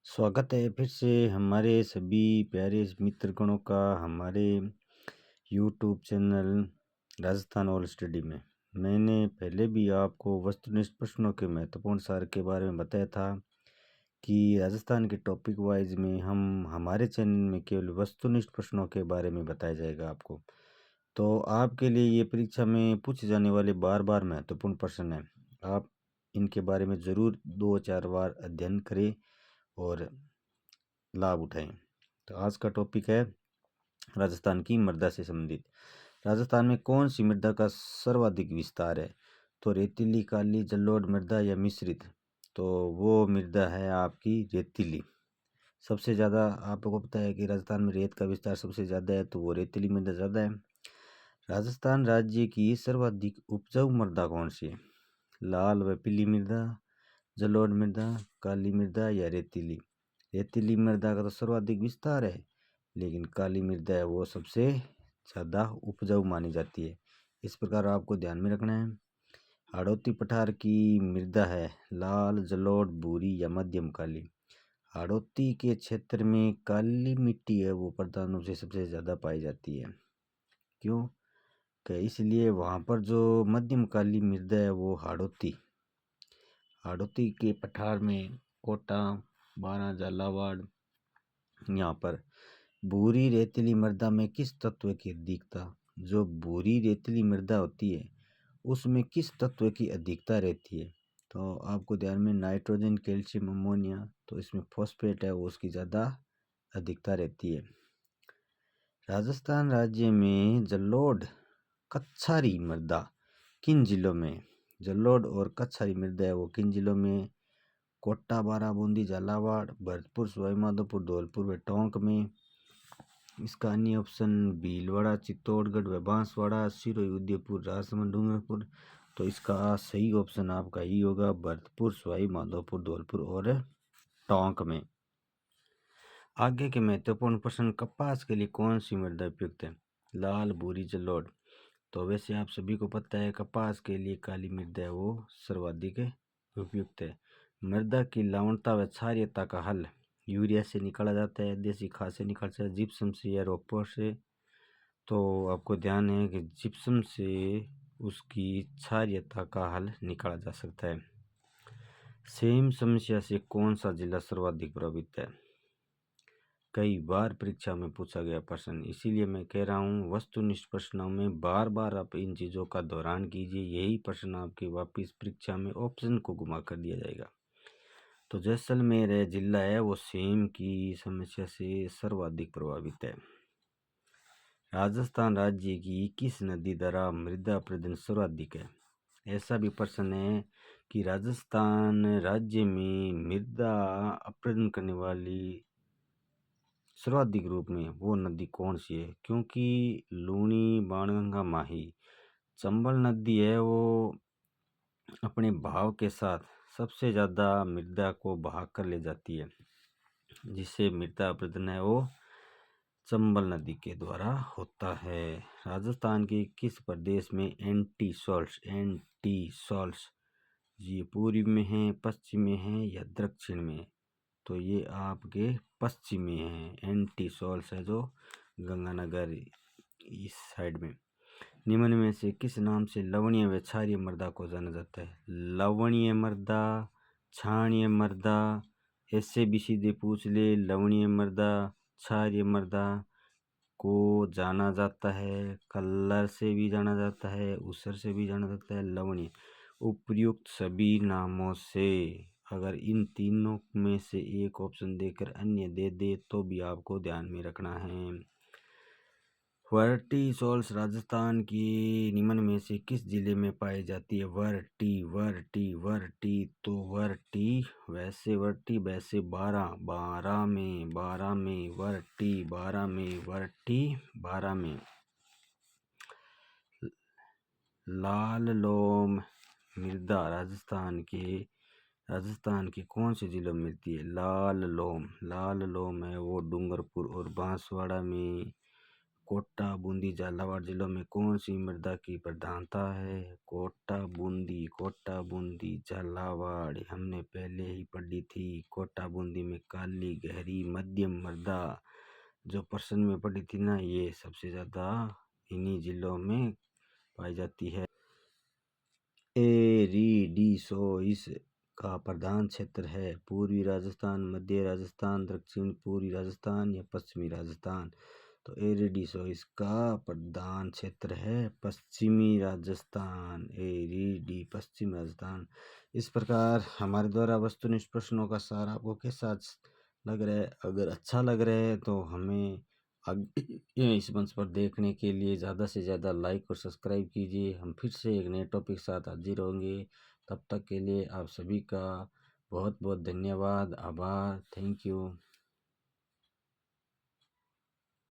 स्वागत है फिर से हमारे सभी प्यारे मित्रगणों का हमारे YouTube channel Rajasthan all study में। मैंने पहले भी आपको वस्तुनिष्ठ प्रश्नों के महत्वपूर्ण सार के बारे में बताया था कि राजस्थान के टॉपिक वाइज में हम हमारे चैनल में केवल वस्तुनिष्ठ प्रश्नों के बारे में बताया जाएगा आपको। तो आपके लिए ये परीक्षा में पूछे जाने वाले बार बार महत्वपूर्ण प्रश्न हैं। आप इनके बारे में ज़रूर 2-4 बार अध्ययन करें और लाभ उठाएं। तो आज का टॉपिक है राजस्थान की मृदा से संबंधित। राजस्थान में कौन सी मृदा का सर्वाधिक विस्तार है? तो रेतीली, काली, जलोढ़ मृदा या मिश्रित? तो वो मृदा है आपकी रेतीली। सबसे ज़्यादा आपको पता है कि राजस्थान में रेत का विस्तार सबसे ज़्यादा है, तो वो रेतीली मृदा ज़्यादा है। राजस्थान राज्य की सर्वाधिक उपजाऊ मृदा कौन सी है? लाल व पीली मृदा, जलोढ़ मृदा, काली मृदा या रेतीली? रेतीली मृदा का तो सर्वाधिक विस्तार है, लेकिन काली मृदा है वो सबसे ज़्यादा उपजाऊ मानी जाती है। इस प्रकार आपको ध्यान में रखना है। हाड़ौती पठार की मृदा है लाल, जलोढ़, भूरी या मध्यम काली? हाड़ौती के क्षेत्र में काली मिट्टी है वो प्रधान रूप से सबसे ज़्यादा पाई जाती है। क्यों? कि इसलिए वहाँ पर जो मध्यम काली मृदा है वो हाड़ौती के पठार में कोटा, बारां, झालावाड़, यहाँ पर भूरी रेतीली मृदा में किस तत्व की अधिकता? जो भूरी रेतीली मृदा होती है उसमें किस तत्व की अधिकता रहती है? तो आपको ध्यान में नाइट्रोजन, कैल्शियम, अमोनिया, तो इसमें फॉस्फेट है वो उसकी ज़्यादा अधिकता रहती है। राजस्थान राज्य में जलोढ़ कच्छारी मृदा किन जिलों में? जलोढ़ और कच्छारी मृदा है वो किन जिलों में? कोटा, बारां, बूंदी, झालावाड़, भरतपुर, सवाईमाधोपुर, धौलपुर व टोंक में। इसका अन्य ऑप्शन भीलवाड़ा, चित्तौड़गढ़ व बांसवाड़ा, सिरोही, उदयपुर, राजसमंद, डूंगरपुर। तो इसका सही ऑप्शन आपका ही होगा भरतपुर, सवाईमाधोपुर, धौलपुर और टोंक में। आगे के महत्वपूर्ण प्रश्न, कपास के लिए कौन सी मृदा उपयुक्त है? लाल, भूरी, जलोढ़? तो वैसे आप सभी को पता है कपास के लिए काली मृदा है वो सर्वाधिक उपयुक्त है। मृदा की लवणता व क्षारीयता का हल यूरिया से निकाला जाता है, देसी खाद से निकाला जाता है, जिप्सम से या रोपर से? तो आपको ध्यान है कि जिप्सम से उसकी क्षारीयता का हल निकाला जा सकता है। सेम समस्या से कौन सा जिला सर्वाधिक प्रभावित है? कई बार परीक्षा में पूछा गया प्रश्न, इसीलिए मैं कह रहा हूँ वस्तुनिष्ठ प्रश्नों में बार बार आप इन चीज़ों का दोहरान कीजिए, यही प्रश्न आपके वापस परीक्षा में ऑप्शन को घुमा कर दिया जाएगा। तो जैसलमेर जिला है वो सेम की समस्या से सर्वाधिक प्रभावित है। राजस्थान राज्य की किस नदी द्वारा मृदा अपरदन सर्वाधिक है? ऐसा भी प्रश्न है कि राजस्थान राज्य में मृदा अपरदन करने वाली सर्वाधिक रूप में वो नदी कौन सी है? क्योंकि लूनी, बाणगंगा, माही, चंबल नदी है वो अपने बहाव के साथ सबसे ज़्यादा मृदा को बहा कर ले जाती है, जिससे मृदा अपरदन है वो चंबल नदी के द्वारा होता है। राजस्थान के किस प्रदेश में एंटी सॉल्ट्स ये पूर्व में है, पश्चिम में है या दक्षिण में? तो ये आपके पश्चिम में है। एंटी सॉल्स है जो गंगानगर इस साइड में। निम्न में से किस नाम से लवणीय व क्षारीय मृदा को जाना जाता है? लवणीय मृदा, क्षारीय मृदा, ऐसे भी सीधे पूछ ले। लवणीय मृदा, क्षारीय मृदा को जाना जाता है, कलर से भी जाना जाता है, ऊसर से भी जाना जाता है, लवणीय। उपयुक्त सभी नामों से अगर इन तीनों में से एक ऑप्शन देकर अन्य दे दे तो भी आपको ध्यान में रखना है। वर्टी सॉल्स राजस्थान की निम्न में से किस जिले में पाई जाती है? वर्टी तो वर्टी वैसे बारह में वर्टी 12 में। लाल लोम मृदा राजस्थान के कौन से जिलों में मिलती है? लाल लोम है वो डूंगरपुर और बांसवाड़ा में, कोटा, बूंदी, झालावाड़ जिलों में कौन सी मृदा की प्रधानता है? कोटा, बूंदी, झालावाड़ हमने पहले ही पढ़ी थी। कोटा, बूंदी में काली, गहरी, मध्यम मृदा जो प्रश्न में पढ़ी थी ना, ये सबसे ज़्यादा इन्हीं जिलों में पाई जाती है। एरिडिसोइस का प्रधान क्षेत्र है पूर्वी राजस्थान, मध्य राजस्थान, दक्षिण पूर्वी राजस्थान या पश्चिमी राजस्थान। तो एरिडिसोइस का प्रधान क्षेत्र है पश्चिमी राजस्थान। पश्चिम राजस्थान। इस प्रकार हमारे द्वारा वस्तुनिष्ठ प्रश्नों का सार आपको कैसा लग रहा है? अगर अच्छा लग रहा है तो हमें इस मंच पर देखने के लिए ज़्यादा से ज़्यादा लाइक और सब्सक्राइब कीजिए। हम फिर से एक नए टॉपिक के साथ हाजिर होंगे। तब तक के लिए आप सभी का बहुत बहुत धन्यवाद, आभार, थैंक यू।